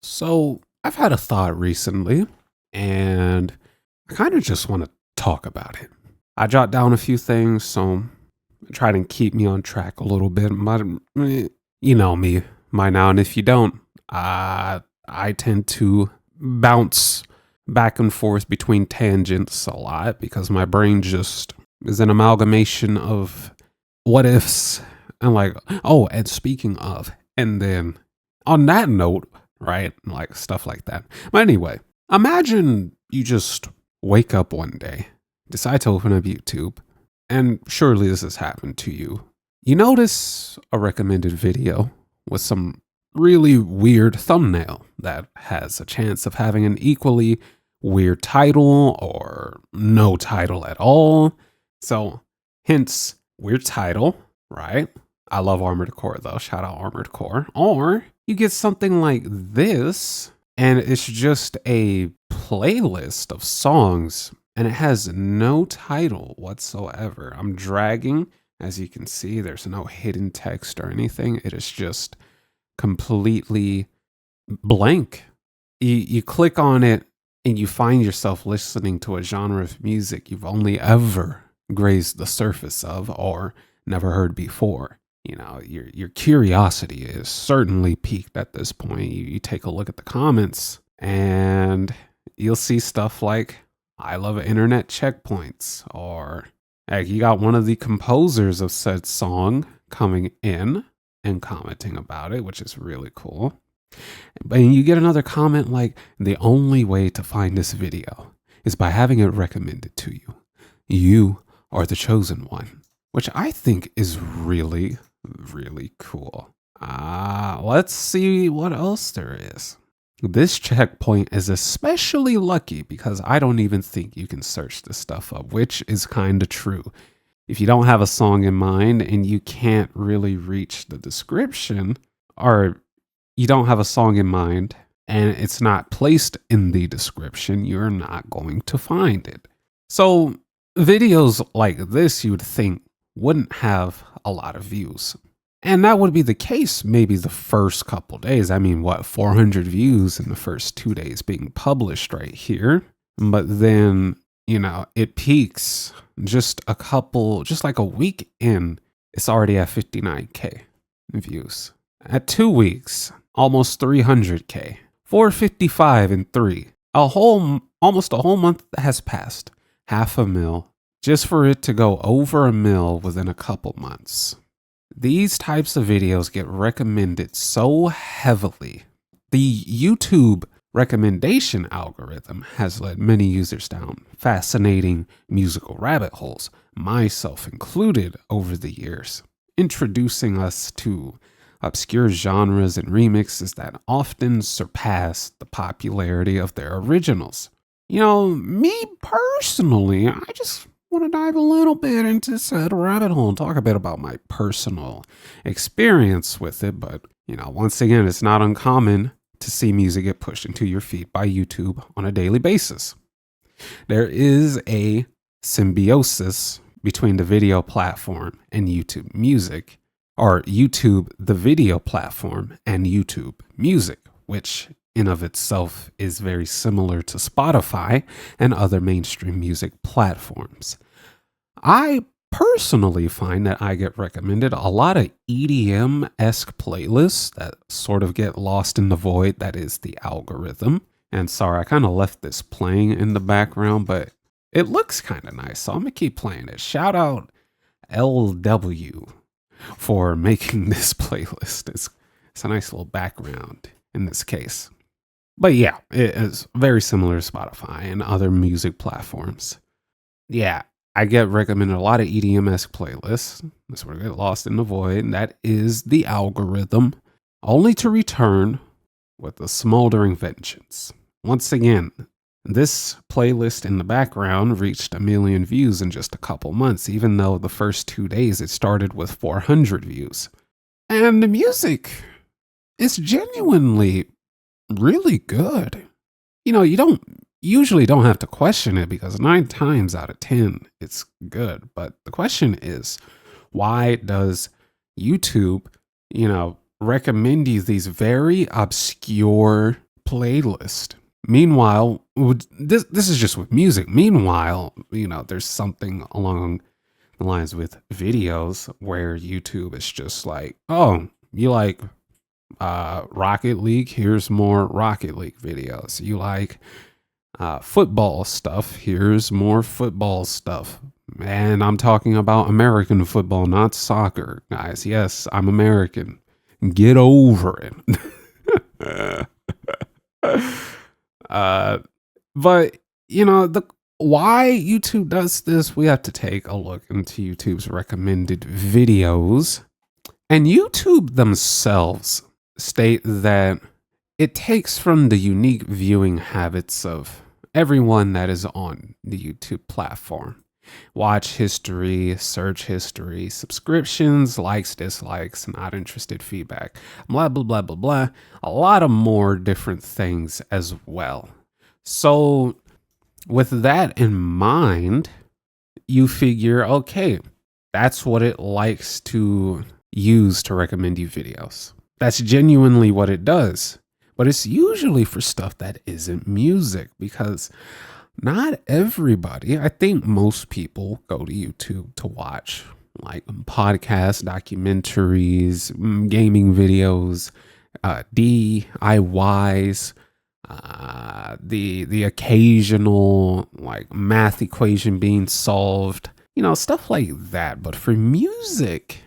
So I've had a thought recently and I kind of just want to talk about it. I jot down a few things, so try to keep me on track a little bit. But you know me by now, and if you don't, I tend to bounce back and forth between tangents a lot because my brain just is an amalgamation of what ifs and and speaking of, and then on that note, right? Like stuff like that. But anyway, imagine you just wake up one day, decide to open up YouTube, and surely this has happened to you. You notice a recommended video with some really weird thumbnail that has a chance of having an equally weird title or no title at all. So, hence, weird title, right? I love Armored Core though. Shout out Armored Core. Or you get something like this, and it's just a playlist of songs, and it has no title whatsoever. I'm dragging, as you can see, there's no hidden text or anything. It is just completely blank. You click on it, and you find yourself listening to a genre of music you've only ever grazed the surface of or never heard before. You know, your curiosity is certainly piqued at this point. You take a look at the comments and you'll see stuff like, I love internet checkpoints, or heck, you got one of the composers of said song coming in and commenting about it, which is really cool. And you get another comment like, the only way to find this video is by having it recommended to you. You are the chosen one, which I think is really, really cool. Let's see what else there is. This checkpoint is especially lucky because I don't even think you can search this stuff up, which is kind of true. If you don't have a song in mind and you can't really reach the description, or you don't have a song in mind and it's not placed in the description, you're not going to find it. So videos like this, you would think, wouldn't have a lot of views. And that would be the case maybe the first couple days. I mean, 400 views in the first 2 days being published right here. But then, it peaks just like a week in, it's already at 59K views. At 2 weeks, almost 300K. 455 in 3. Almost a whole month has passed. 500,000 just for it to go over 1 mil within a couple months. These types of videos get recommended so heavily. The YouTube recommendation algorithm has led many users down fascinating musical rabbit holes, myself included, over the years, introducing us to obscure genres and remixes that often surpass the popularity of their originals. Me personally, I just want to dive a little bit into said rabbit hole and talk a bit about my personal experience with it. But, once again, it's not uncommon to see music get pushed into your feed by YouTube on a daily basis. There is a symbiosis between the video platform and YouTube Music, or YouTube, the video platform, and YouTube Music, which in of itself is very similar to Spotify and other mainstream music platforms. I personally find that I get recommended a lot of EDM-esque playlists that sort of get lost in the void that is the algorithm. And sorry, I kind of left this playing in the background, but it looks kind of nice, so I'm going to keep playing it. Shout out LW for making this playlist. It's a nice little background in this case. But yeah, it is very similar to Spotify and other music platforms. Yeah, I get recommended a lot of EDM-esque playlists. That's where I get lost in the void. That is the algorithm, only to return with a smoldering vengeance. Once again, this playlist in the background reached 1 million views in just a couple months, even though the first 2 days it started with 400 views. And the music is genuinely really good. You usually don't have to question it because 9 times out of 10, it's good. But the question is, why does YouTube, recommend you these very obscure playlist. Meanwhile, this is just with music. Meanwhile, there's something along the lines with videos where YouTube is just like, oh, you like Rocket League? Here's more Rocket League videos. You like football stuff? Here's more football stuff. And I'm talking about American football, not soccer, guys. Yes, I'm American. Get over it. But the why YouTube does this, we have to take a look into YouTube's recommended videos. And YouTube themselves state that it takes from the unique viewing habits of everyone that is on the YouTube platform. Watch history, search history, subscriptions, likes, dislikes, not interested, feedback, blah, blah, blah, blah, blah. A lot of more different things as well. So with that in mind, you figure, okay, that's what it likes to use to recommend you videos. That's genuinely what it does. But it's usually for stuff that isn't music, because not everybody, I think most people go to YouTube to watch like podcasts, documentaries, gaming videos, DIYs, the occasional like math equation being solved, stuff like that. But for music,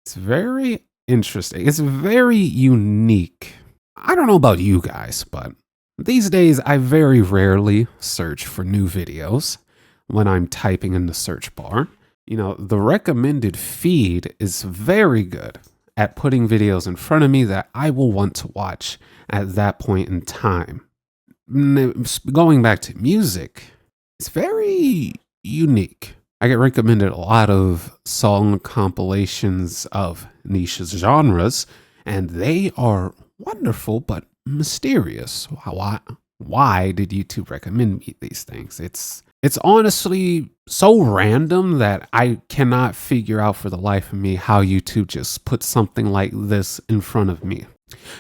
it's very interesting. It's very unique. I don't know about you guys, but these days I very rarely search for new videos when I'm typing in the search bar. The recommended feed is very good at putting videos in front of me that I will want to watch at that point in time. Going back to music, it's very unique. I get recommended a lot of song compilations of niche genres, and they are wonderful but mysterious. Why did YouTube recommend me these things? It's honestly so random that I cannot figure out for the life of me how YouTube just put something like this in front of me.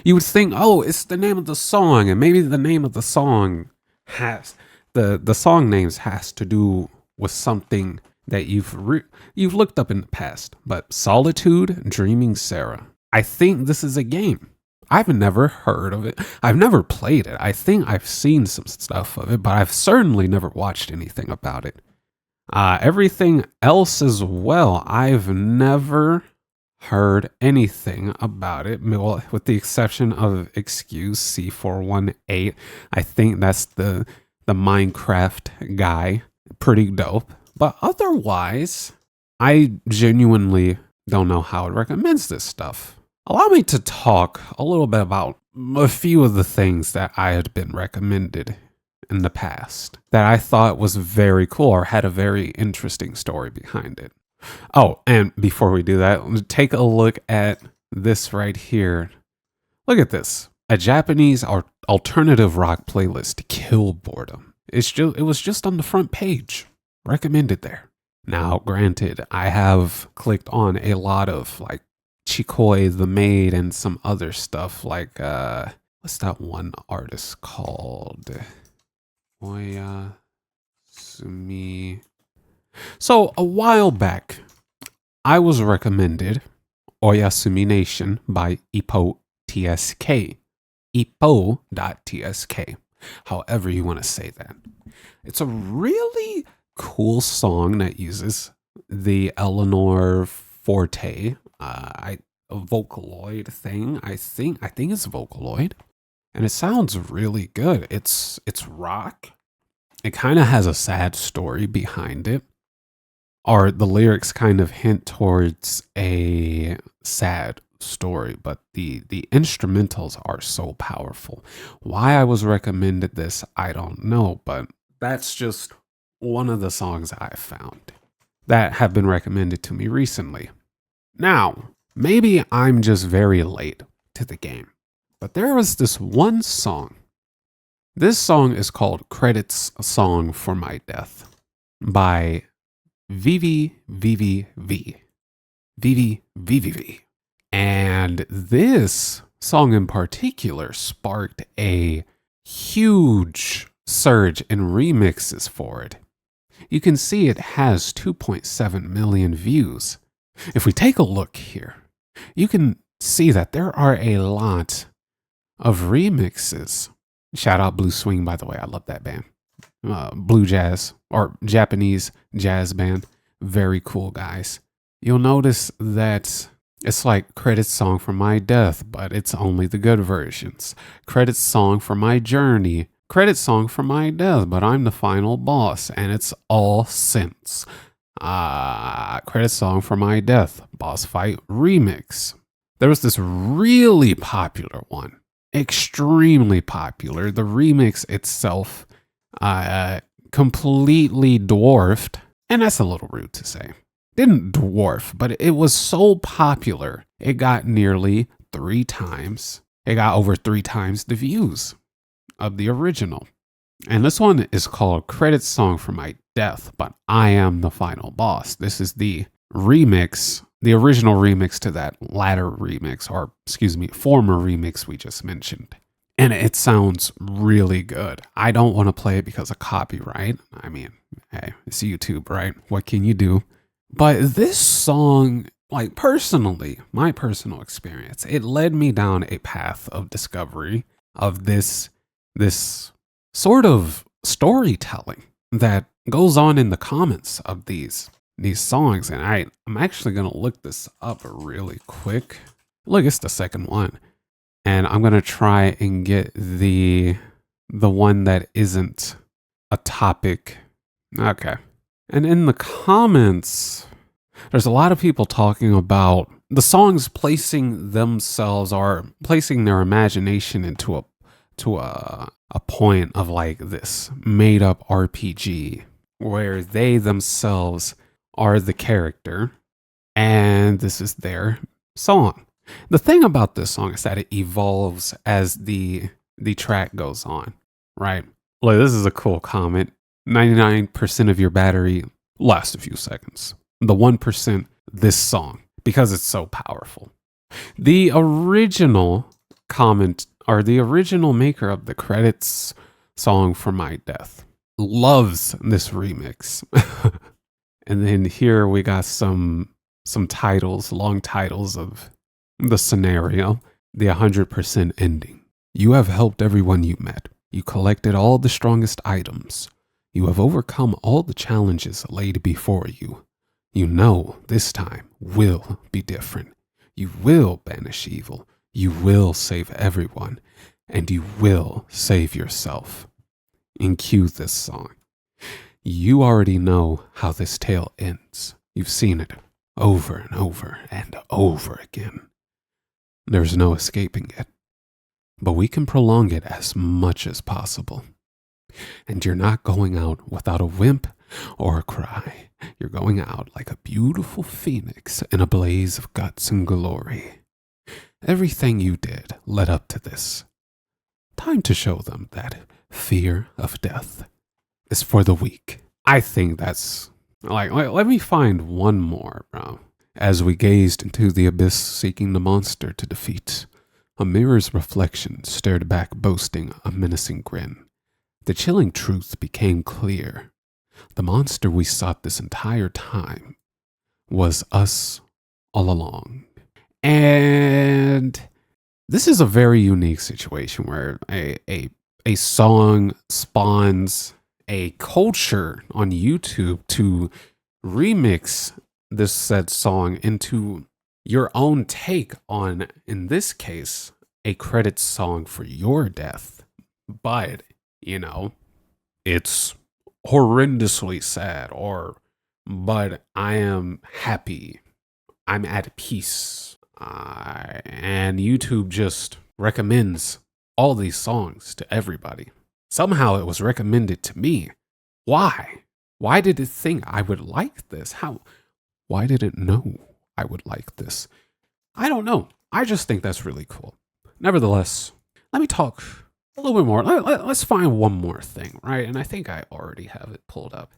You would think, oh, it's the name of the song, and maybe the name of the song has the song names has to do with something that you've looked up in the past. But Solitude, Dreaming Sarah. I think this is a game. I've never heard of it. I've never played it. I think I've seen some stuff of it, but I've certainly never watched anything about it. Everything else as well, I've never heard anything about it, well, with the exception of Excuse C418. I think that's the Minecraft guy. Pretty dope. But otherwise, I genuinely don't know how it recommends this stuff. Allow me to talk a little bit about a few of the things that I had been recommended in the past that I thought was very cool or had a very interesting story behind it. Oh, and before we do that, take a look at this right here. Look at this. A Japanese alternative rock playlist, Kill Boredom. It was just on the front page. Recommended there. Now, granted, I have clicked on a lot of like Chikoi the Maid and some other stuff like what's that one artist called? Oya Sumi. So a while back, I was recommended Oyasumi Nation by Ippo.tsk. Ippo.tsk. However you want to say that. It's a really cool song that uses the Eleanor Forte, a Vocaloid thing. I think it's Vocaloid, and it sounds really good. It's rock. It kind of has a sad story behind it, or the lyrics kind of hint towards a sad story, but the instrumentals are so powerful. Why I was recommended this, I don't know, but that's just one of the songs I found that have been recommended to me recently. Now, maybe I'm just very late to the game, but there was this one song. This song is called Credits Song for My Death by VVVVV. VVVVV. And this song in particular sparked a huge surge in remixes for it. You can see it has 2.7 million views. If we take a look here, you can see that there are a lot of remixes. Shout out Blue Swing, by the way. I love that band. Blue jazz or Japanese jazz band. Very cool guys. You'll notice that it's like credit song for my death, but it's only the good versions. Credit song for my journey. Credit song for my death, but I'm the final boss, and it's all synths. Credit song for my death, boss fight remix. There was this really popular one, extremely popular. The remix itself completely dwarfed, and that's a little rude to say. Didn't dwarf, but it was so popular, it got nearly 3 times. It got over 3 times the views of the original. And this one is called Credit Song for My Death, but I Am the Final Boss. This is the remix, the original remix to that latter remix, or excuse me, former remix we just mentioned. And it sounds really good. I don't want to play it because of copyright. I mean, hey, it's YouTube, right? What can you do? But this song, like personally, my personal experience, it led me down a path of discovery of this sort of storytelling that goes on in the comments of these songs. And I'm actually going to look this up really quick. Look, it's the second one. And I'm going to try and get the one that isn't a topic. Okay. And in the comments, there's a lot of people talking about the songs placing themselves or placing their imagination into a point of like this made up RPG where they themselves are the character and this is their song. The thing about this song is that it evolves as the track goes on, right? Look, this is a cool comment. 99% of your battery lasts a few seconds. The 1%, this song, because it's so powerful. The original comment, or the original maker of the credits song for My Death, loves this remix. And then here we got some titles, long titles of the scenario, the 100% ending. You have helped everyone you met. You collected all the strongest items. You have overcome all the challenges laid before you. You know this time will be different. You will banish evil. You will save everyone. And you will save yourself. And cue this song. You already know how this tale ends. You've seen it over and over and over again. There's no escaping it. But we can prolong it as much as possible. And you're not going out without a wimp or a cry. You're going out like a beautiful phoenix in a blaze of guts and glory. Everything you did led up to this. Time to show them that fear of death is for the weak. I think that's like, let me find one more, bro. As we gazed into the abyss seeking the monster to defeat, a mirror's reflection stared back boasting a menacing grin. The chilling truth became clear. The monster we sought this entire time was us all along. And this is a very unique situation where a song spawns a culture on YouTube to remix this said song into your own take on, in this case, a credit song for your death. But you know, it's horrendously sad, but I am happy. I'm at peace. And YouTube just recommends all these songs to everybody. Somehow it was recommended to me. Why? Why did it think I would like this? Why did it know I would like this? I don't know. I just think that's really cool. Nevertheless, let me talk a little bit more. Let's find one more thing, right? And I think I already have it pulled up.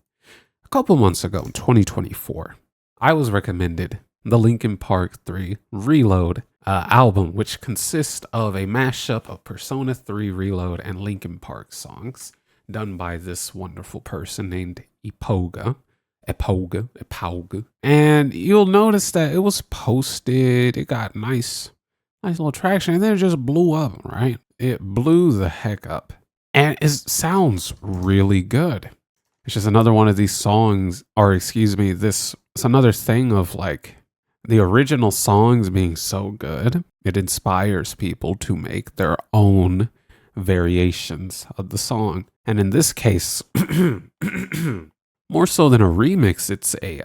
A couple months ago in 2024, I was recommended the Linkin Park 3 Reload album, which consists of a mashup of Persona 3 Reload and Linkin Park songs done by this wonderful person named Epoga. And you'll notice that it was posted, it got nice little traction, and then it just blew up, right? It blew the heck up. And it sounds really good. It's just another one of these songs, or excuse me, it's another thing of like the original songs being so good, it inspires people to make their own variations of the song. And in this case, more so than a remix, it's a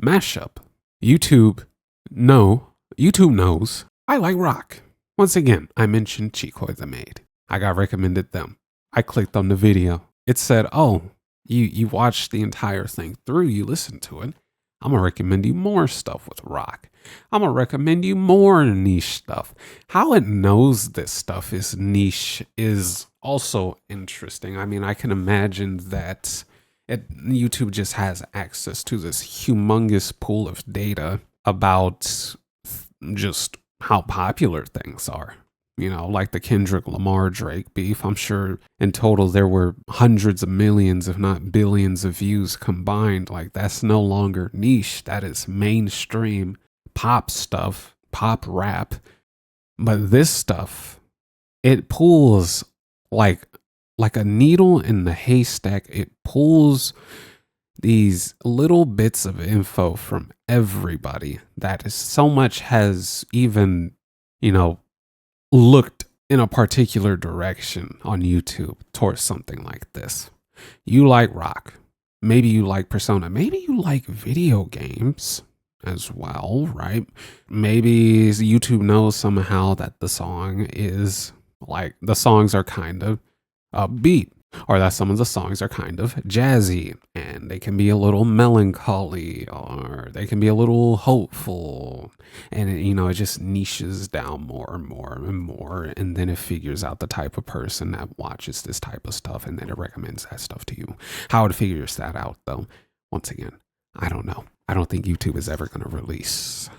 mashup. YouTube knows I like rock. Once again, I mentioned Chicoy the Maid. I got recommended them. I clicked on the video. It said, oh, you watched the entire thing through, you listened to it. I'm going to recommend you more stuff with rock. I'm going to recommend you more niche stuff. How it knows this stuff is niche is also interesting. I mean, I can imagine that YouTube just has access to this humongous pool of data about just how popular things are. You know, like the Kendrick Lamar Drake beef. I'm sure in total there were hundreds of millions, if not billions of views combined. Like that's no longer niche. That is mainstream pop stuff, pop rap. But this stuff, it pulls like a needle in the haystack. It pulls these little bits of info from everybody that is so much has even, looked in a particular direction on YouTube towards something like this. You like rock. Maybe you like Persona. Maybe you like video games as well, right? Maybe YouTube knows somehow that the songs are kind of upbeat, or that some of the songs are kind of jazzy and they can be a little melancholy, or they can be a little hopeful, and it just niches down more and more and more, and then it figures out the type of person that watches this type of stuff, and then it recommends that stuff to you. How it figures that out, though, once again, I don't know. I don't think YouTube is ever going to release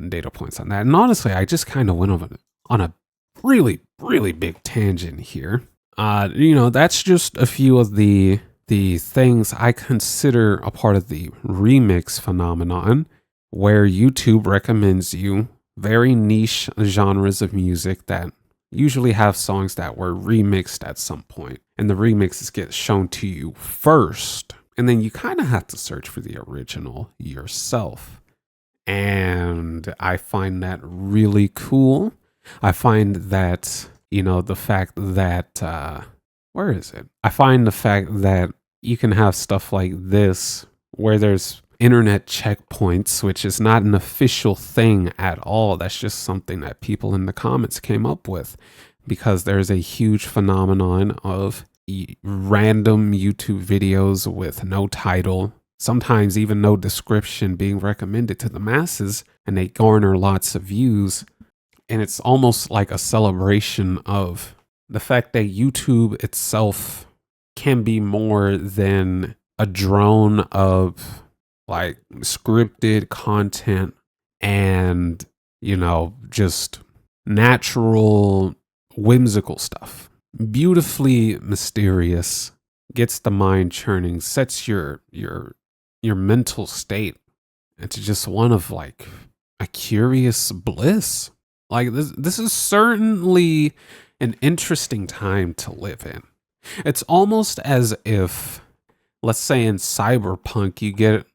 data points on that. And honestly, I just kind of went on a really, really big tangent here. That's just a few of the things I consider a part of the remix phenomenon, where YouTube recommends you very niche genres of music that usually have songs that were remixed at some point, and the remixes get shown to you first, and then you kind of have to search for the original yourself. And I find that really cool. I find that the fact that, where is it? I find the fact that you can have stuff like this where there's internet checkpoints, which is not an official thing at all. That's just something that people in the comments came up with, because there's a huge phenomenon of random YouTube videos with no title, sometimes even no description, being recommended to the masses, and they garner lots of views. And it's almost like a celebration of the fact that YouTube itself can be more than a drone of like scripted content and, just natural, whimsical stuff. Beautifully mysterious, gets the mind churning, sets your mental state into just one of like a curious bliss. Like this is certainly an interesting time to live in. It's almost as if, let's say in Cyberpunk, you get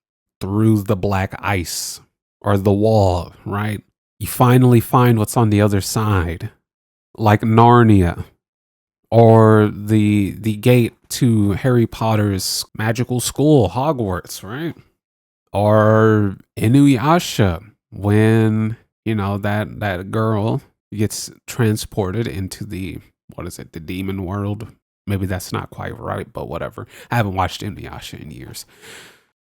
through the black ice or the wall, right? You finally find what's on the other side, like Narnia, or the gate to Harry Potter's magical school, Hogwarts, right? Or Inuyasha, when that girl gets transported into the demon world. Maybe that's not quite right, but whatever. I haven't watched Inuyasha in years.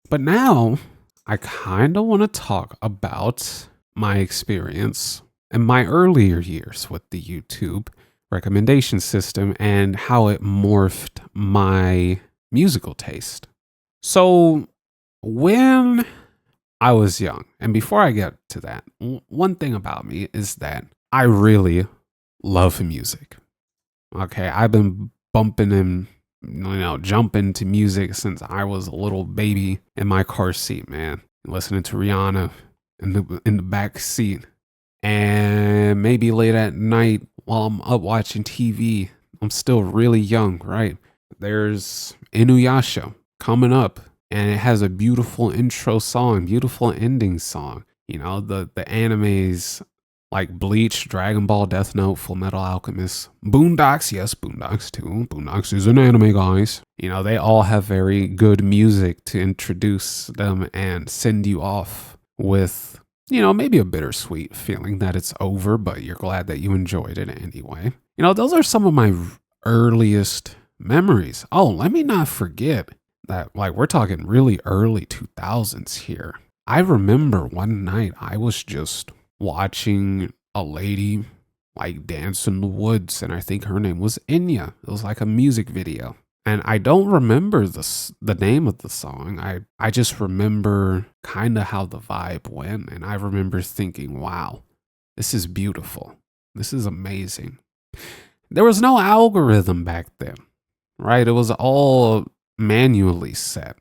But now I kind of want to talk about my experience in my earlier years with the YouTube recommendation system and how it morphed my musical taste. So when I was young. And before I get to that, one thing about me is that I really love music. Okay. I've been bumping and, jumping to music since I was a little baby in my car seat, man. Listening to Rihanna in the back seat. And maybe late at night while I'm up watching TV, I'm still really young, right? There's Inuyasha coming up, and it has a beautiful intro song, beautiful ending song. The animes like Bleach, Dragon Ball, Death Note, Full Metal Alchemist, Boondocks, yes, Boondocks too. Boondocks is an anime, guys. They all have very good music to introduce them and send you off with, maybe a bittersweet feeling that it's over, but you're glad that you enjoyed it anyway. Those are some of my earliest memories. Oh, let me not forget that, like, we're talking really early 2000s here. I remember one night I was just watching a lady like dance in the woods, and I think her name was Enya. It was like a music video. And I don't remember the name of the song. I just remember kind of how the vibe went. And I remember thinking, wow, this is beautiful. This is amazing. There was no algorithm back then, right? It was all manually set.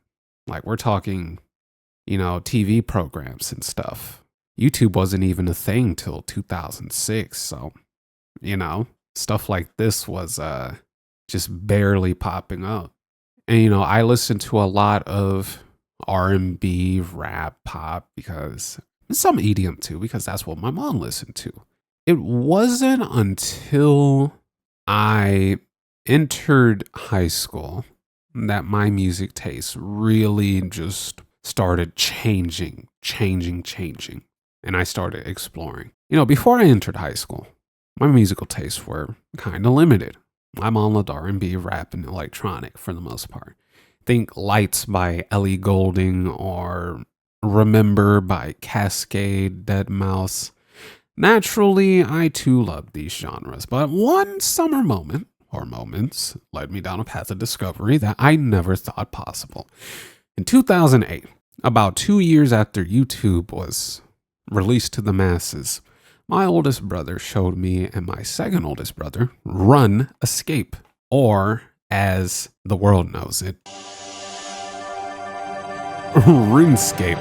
Like, we're talking, TV programs and stuff. YouTube wasn't even a thing till 2006. So, stuff like this was just barely popping up. And, I listened to a lot of R&B, rap, pop, because some EDM too, because that's what my mom listened to. It wasn't until I entered high school that my music taste really just started changing. And I started exploring. Before I entered high school, my musical tastes were kind of limited. I'm on the R&B, rap, and electronic for the most part. Think Lights by Ellie Goulding or Remember by Cascade, Dead Mouse. Naturally, I too love these genres, but one summer moment or moments led me down a path of discovery that I never thought possible. In 2008, about 2 years after YouTube was released to the masses, my oldest brother showed me and my second oldest brother Run Escape, or as the world knows it, RuneScape.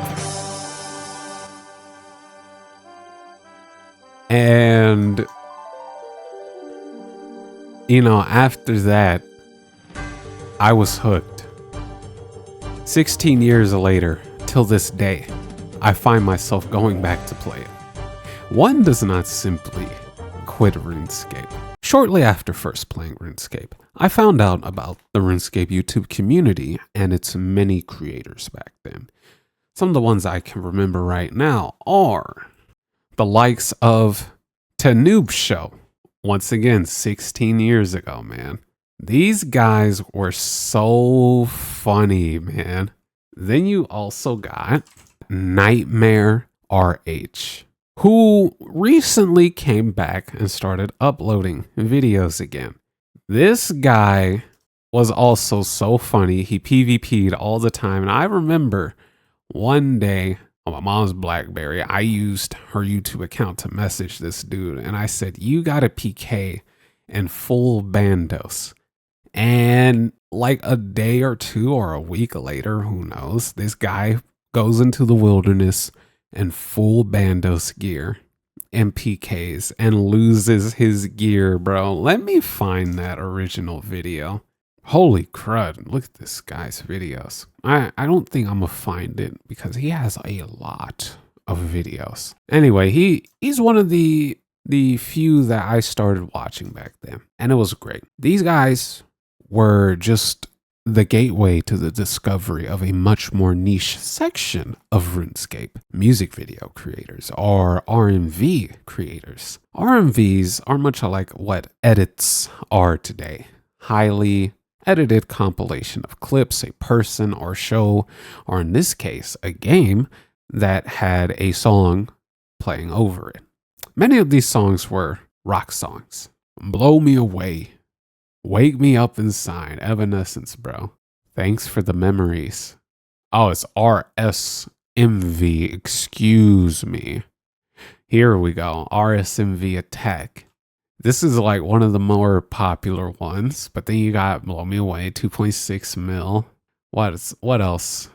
And, after that, I was hooked. 16 years later, till this day, I find myself going back to play it. One does not simply quit RuneScape. Shortly after first playing RuneScape, I found out about the RuneScape YouTube community and its many creators back then. Some of the ones I can remember right now are the likes of Noob Show. Once again, 16 years ago, man. These guys were so funny, man. Then you also got Nightmare RH, who recently came back and started uploading videos again. This guy was also so funny. He PvP'd all the time. And I remember one day on my mom's BlackBerry, I used her YouTube account to message this dude. And I said, you got a PK in full Bandos. And like a day or two or a week later, who knows, this guy goes into the wilderness in full Bandos gear and PKs and loses his gear, bro. Let me find that original video. Holy crud, look at this guy's videos. I don't think I'm gonna find it because he has a lot of videos. Anyway, he's one of the few that I started watching back then, and it was great. These guys were just the gateway to the discovery of a much more niche section of RuneScape. Music video creators, or RMV creators. RMVs are much like what edits are today. Highly edited compilation of clips, a person or show, or in this case, a game that had a song playing over it. Many of these songs were rock songs. Blow Me Away, Wake Me Up Inside, Evanescence, bro. Thanks for the memories. Oh, it's RS RSMV, excuse me. Here we go, RSMV Attack. This is like one of the more popular ones, but then you got Blow Me Away, 2.6 mil. What else?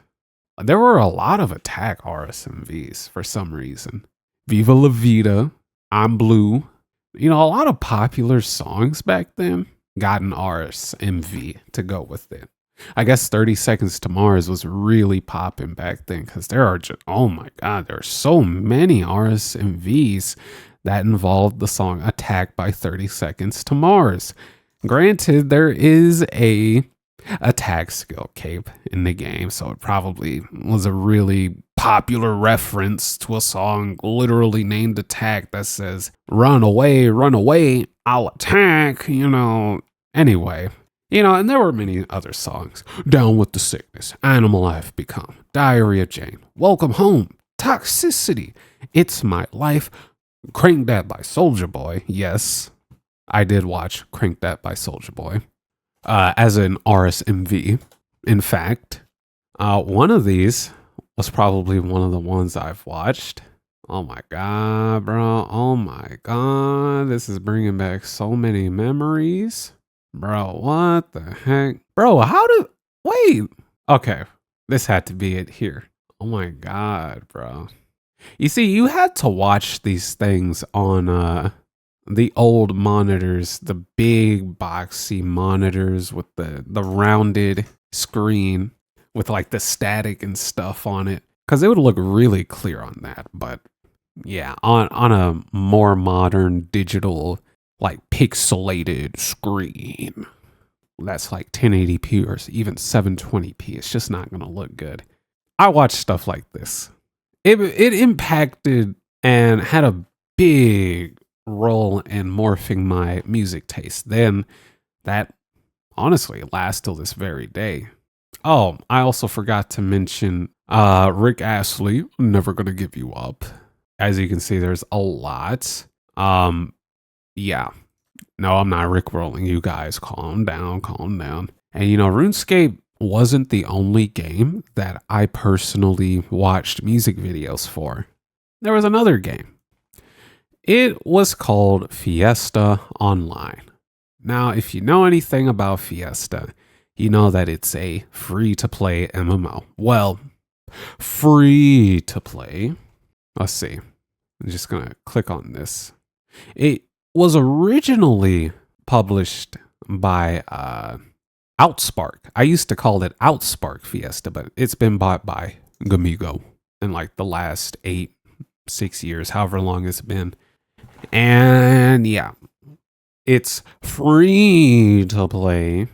There were a lot of Attack RSMVs for some reason. Viva La Vida, I'm Blue. You know, a lot of popular songs back then got an RSMV to go with it. I guess 30 Seconds to Mars was really popping back then because there are just, oh my God, there are so many RSMVs that involved the song Attack by 30 Seconds to Mars. Granted, there is a attack skill cape in the game, so it probably was a really popular reference to a song literally named Attack that says, run away, I'll attack, you know. Anyway, you know, and there were many other songs. Down with the Sickness, Animal I've Become, Diary of Jane, Welcome Home, Toxicity, It's My Life, Crank That by Soulja Boy. Yes, I did watch Crank That by Soulja Boy as an RSMV. In fact, one of these was probably one of the ones I've watched. Oh my God, bro. Oh my God. This is bringing back so many memories. Bro, what the heck? Bro, wait. Okay, this had to be it here. Oh my God, bro. You see, you had to watch these things on the old monitors, the big boxy monitors with the rounded screen with like the static and stuff on it, because it would look really clear on that. But yeah, on a more modern digital, like pixelated screen that's like 1080p or even 720p, it's just not gonna look good. I watch stuff like this. It impacted and had a big role in morphing my music taste. Then that honestly lasts till this very day. Oh, I also forgot to mention Rick Astley, Never Gonna Give You Up. As you can see, there's a lot. Yeah. No, I'm not rickrolling you guys. Calm down, calm down. And you know, RuneScape wasn't the only game that I personally watched music videos for. There was another game. It was called Fiesta Online. Now, if you know anything about Fiesta, you know that it's a free-to-play MMO. Well, free to play. Let's see. I'm just going to click on this. It was originally published by Outspark. I used to call it Outspark Fiesta, but it's been bought by Gamigo in like the last 6 years, however long it's been. And yeah, it's free to play,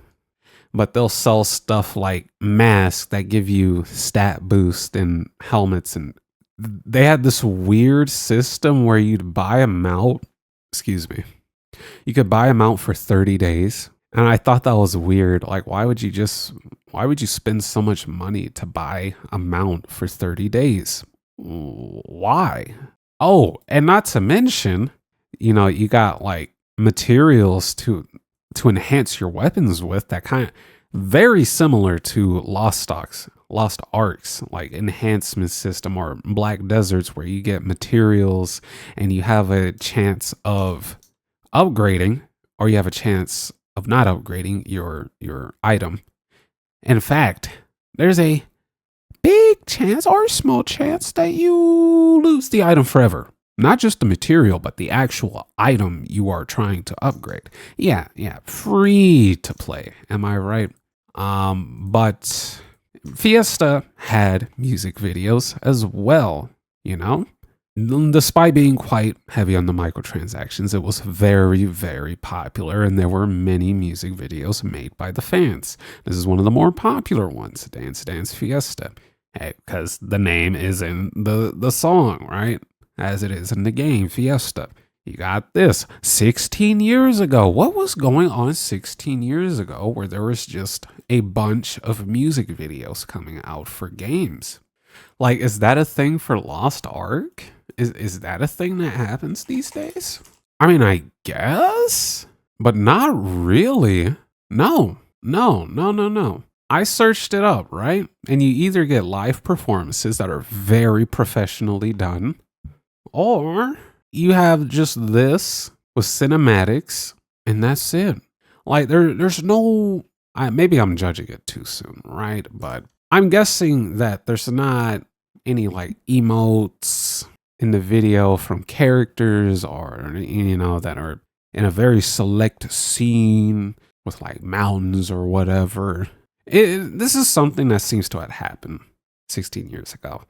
but they'll sell stuff like masks that give you stat boost and helmets. And they had this weird system where you'd buy a mount. Excuse me. You could buy a mount for 30 days. And I thought that was weird. Like, why would you spend so much money to buy a mount for 30 days? Why? Oh, and not to mention, you know, you got like materials to enhance your weapons with that kind of very similar to Lost Arks, like enhancement system, or Black Deserts, where you get materials and you have a chance of upgrading, or you have a chance of not upgrading your item. In fact, there's a big chance or a small chance that you lose the item forever. Not just the material, but the actual item you are trying to upgrade. Yeah, free to play. Am I right? But Fiesta had music videos as well, you know? Despite being quite heavy on the microtransactions, it was very, very popular, and there were many music videos made by the fans. This is one of the more popular ones, Dance Dance Fiesta, because the name is in the song, right? As it is in the game, Fiesta. You got this. 16 years ago. What was going on 16 years ago where there was just a bunch of music videos coming out for games? Like, is that a thing for Lost Ark? Is that a thing that happens these days? I mean, I guess, but not really. No. I searched it up, right? And you either get live performances that are very professionally done, or you have just this with cinematics, and that's it. Like there's no. Maybe I'm judging it too soon, right? But I'm guessing that there's not any like emotes in the video from characters or that are in a very select scene with like mountains or whatever. This is something that seems to have happened 16 years ago.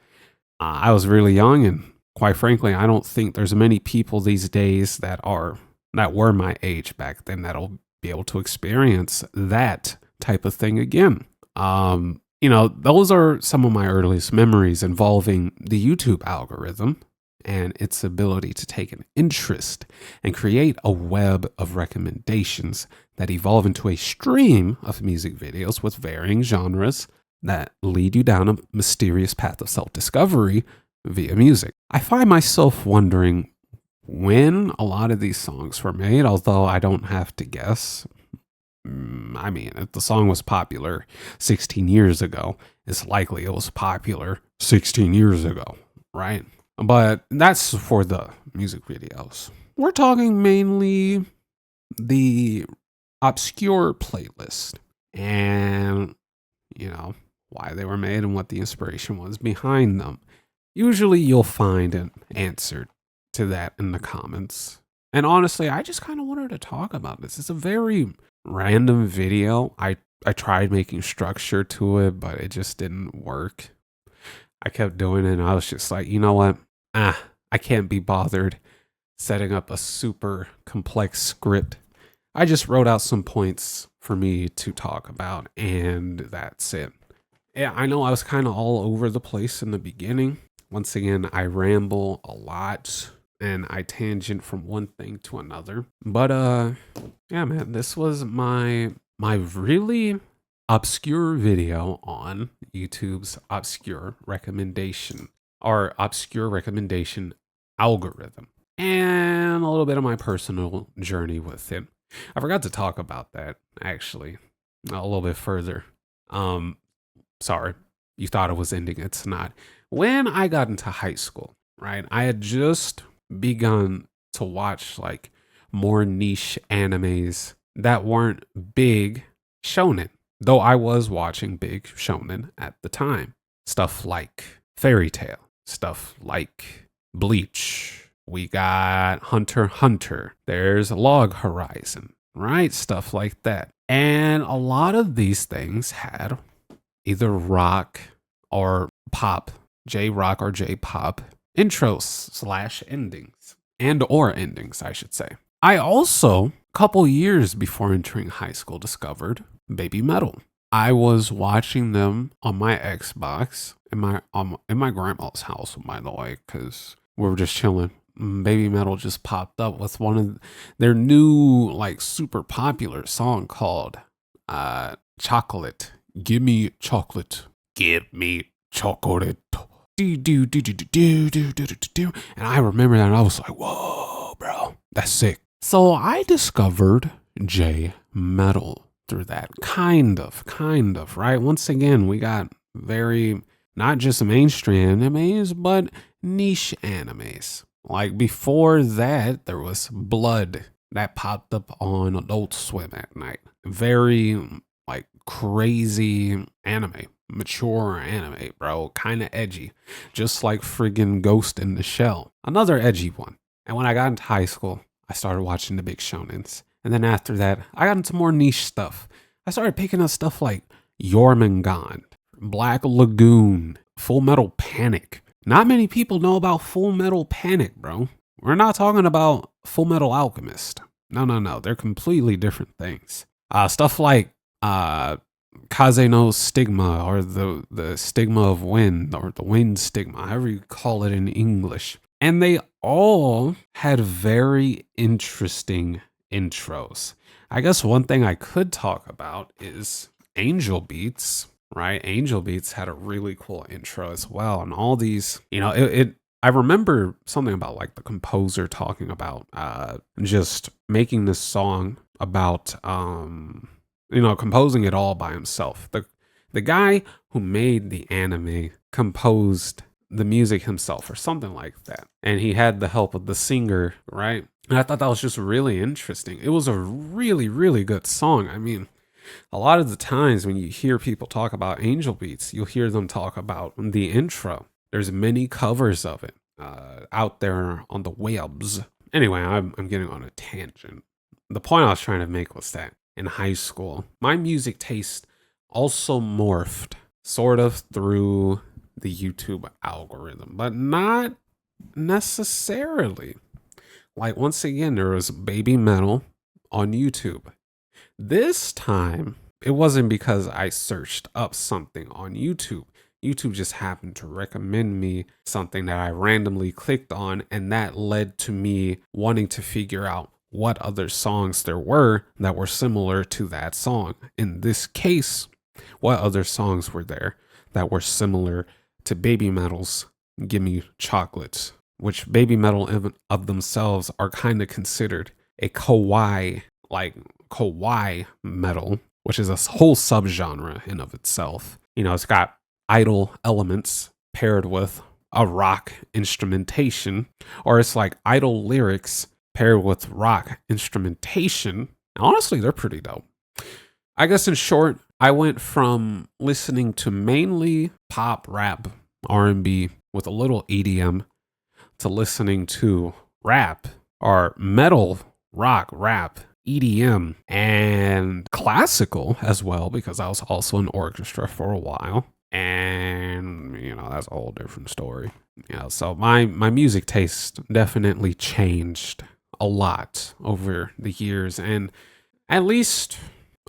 I was really young, and quite frankly, I don't think there's many people these days that were my age back then that'll be able to experience that type of thing again. Those are some of my earliest memories involving the YouTube algorithm and its ability to take an interest and create a web of recommendations that evolve into a stream of music videos with varying genres that lead you down a mysterious path of self-discovery via music. I find myself wondering when a lot of these songs were made, although I don't have to guess. I mean, if the song was popular 16 years ago, it's likely it was popular 16 years ago, right? But that's for the music videos. We're talking mainly the obscure playlist and, why they were made and what the inspiration was behind them. Usually you'll find an answer to that in the comments. And honestly, I just kind of wanted to talk about this. It's a very random video. I tried making structure to it, but it just didn't work. I kept doing it and I was just like, you know what? I can't be bothered setting up a super complex script. I just wrote out some points for me to talk about, and that's it. Yeah, I know I was kind of all over the place in the beginning. Once again, I ramble a lot and I tangent from one thing to another. But yeah, man, this was my really obscure video on YouTube's obscure recommendation algorithm, and a little bit of my personal journey with it. I forgot to talk about that actually a little bit further. Sorry, you thought it was ending. It's not. When I got into high school, right, I had just begun to watch like more niche animes that weren't big shonen, though I was watching big shonen at the time. Stuff like Fairy Tail, stuff like Bleach. We got Hunter x Hunter. There's Log Horizon, right? Stuff like that. And a lot of these things had either rock or pop, J-rock or J-pop intros / endings, or endings, I should say. I also, a couple years before entering high school, discovered Baby Metal. I was watching them on my Xbox in my grandma's house, by the way, because we were just chilling. Baby Metal just popped up with one of their new, like, super popular song called Chocolate. Give me chocolate. Give me chocolate. And I remember that and I was like, whoa, bro, that's sick. So I discovered J Metal through that. Kind of, right? Once again, we got very, not just mainstream animes, but niche animes. Like before that, there was Blood that popped up on Adult Swim at night. Very like crazy anime, mature anime, bro. Kind of edgy, just like friggin' Ghost in the Shell. Another edgy one. And when I got into high school, I started watching the big shonens. And then after that, I got into more niche stuff. I started picking up stuff like Jormungand, Black Lagoon, Full Metal Panic. Not many people know about Full Metal Panic, bro. We're not talking about Full Metal Alchemist. No. They're completely different things. Stuff like Kaze no Stigma, or the Stigma of Wind, or the Wind Stigma, however you call it in English. And they all had very interesting intros. I guess one thing I could talk about is Angel Beats, right? Angel Beats had a really cool intro as well. And all these, I remember something about like the composer talking about just making this song about, composing it all by himself. The guy who made the anime composed the music himself or something like that. And he had the help of the singer, right? And I thought that was just really interesting. It was a really, really good song. I mean, a lot of the times when you hear people talk about Angel Beats, you'll hear them talk about the intro. There's many covers of it out there on the webs. Anyway, I'm getting on a tangent. The point I was trying to make was that in high school, my music taste also morphed sort of through the YouTube algorithm, but not necessarily. Like, once again, there was baby metal on YouTube. This time, it wasn't because I searched up something on YouTube. YouTube just happened to recommend me something that I randomly clicked on, and that led to me wanting to figure out what other songs there were that were similar to that song. In this case, what other songs were there that were similar to Baby Metal's Gimme Chocolates, which Baby Metal of themselves are kind of considered a kawaii metal, which is a whole subgenre in of itself. You know, it's got idle elements paired with a rock instrumentation, or it's like idle lyrics paired with rock instrumentation. Honestly, they're pretty dope. I guess in short, I went from listening to mainly pop, rap, R&B with a little EDM to listening to rap or metal, rock, rap, EDM, and classical as well, because I was also in orchestra for a while. And, you know, that's a whole different story. Yeah, so my music taste definitely changed a lot over the years, and at least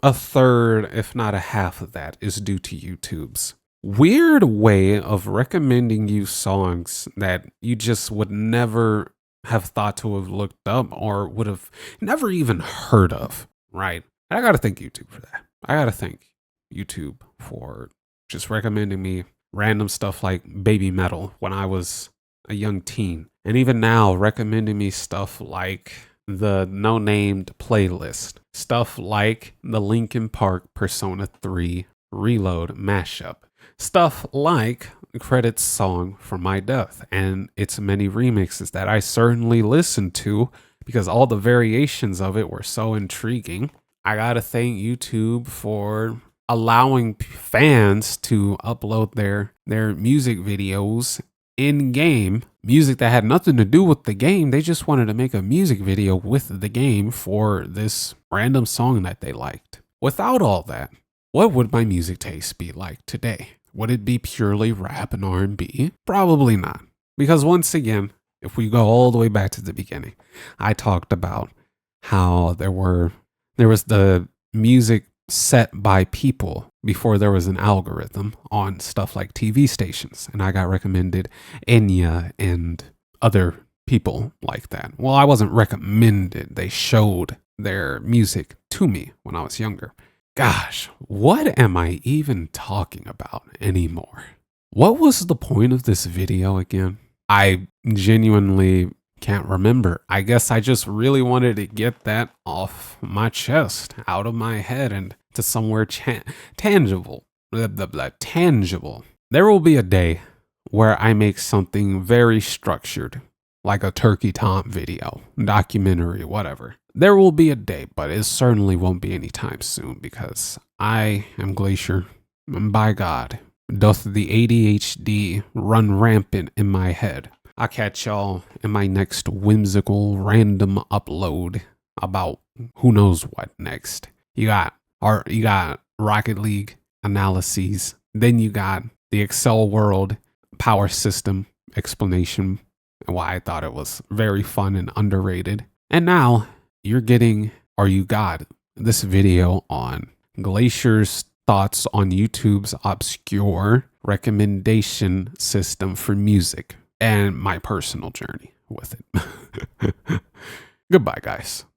a third, if not a half of that, is due to YouTube's weird way of recommending you songs that you just would never have thought to have looked up or would have never even heard of, right? I gotta thank YouTube for that. I gotta thank YouTube for just recommending me random stuff like Baby Metal when I was a young teen. And even now, recommending me stuff like the No Named playlist, stuff like the Linkin Park Persona 3 Reload mashup, stuff like the credits song for My Death and its many remixes that I certainly listened to because all the variations of it were so intriguing. I gotta thank YouTube for allowing fans to upload their music videos in game, music that had nothing to do with the game. They just wanted to make a music video with the game for this random song that they liked. Without all that, what would my music taste be like today? Would it be purely rap and R&B? Probably not. Because once again, if we go all the way back to the beginning, I talked about how there was the music set by people before there was an algorithm on stuff like TV stations. And I got recommended Enya and other people like that. Well, I wasn't recommended. They showed their music to me when I was younger. Gosh, what am I even talking about anymore? What was the point of this video again? I genuinely can't remember. I guess I just really wanted to get that off my chest, out of my head, and to somewhere tangible. Tangible. There will be a day where I make something very structured, like a Turkey Tom video, documentary, whatever. There will be a day, but it certainly won't be anytime soon because I am Glacier, and by God, doth the ADHD run rampant in my head. I'll catch y'all in my next whimsical random upload about who knows what next. You got Rocket League analyses, then you got the Excel World power system explanation, and why I thought it was very fun and underrated. And now you got this video on Glacier's thoughts on YouTube's obscure recommendation system for music and my personal journey with it. Goodbye, guys.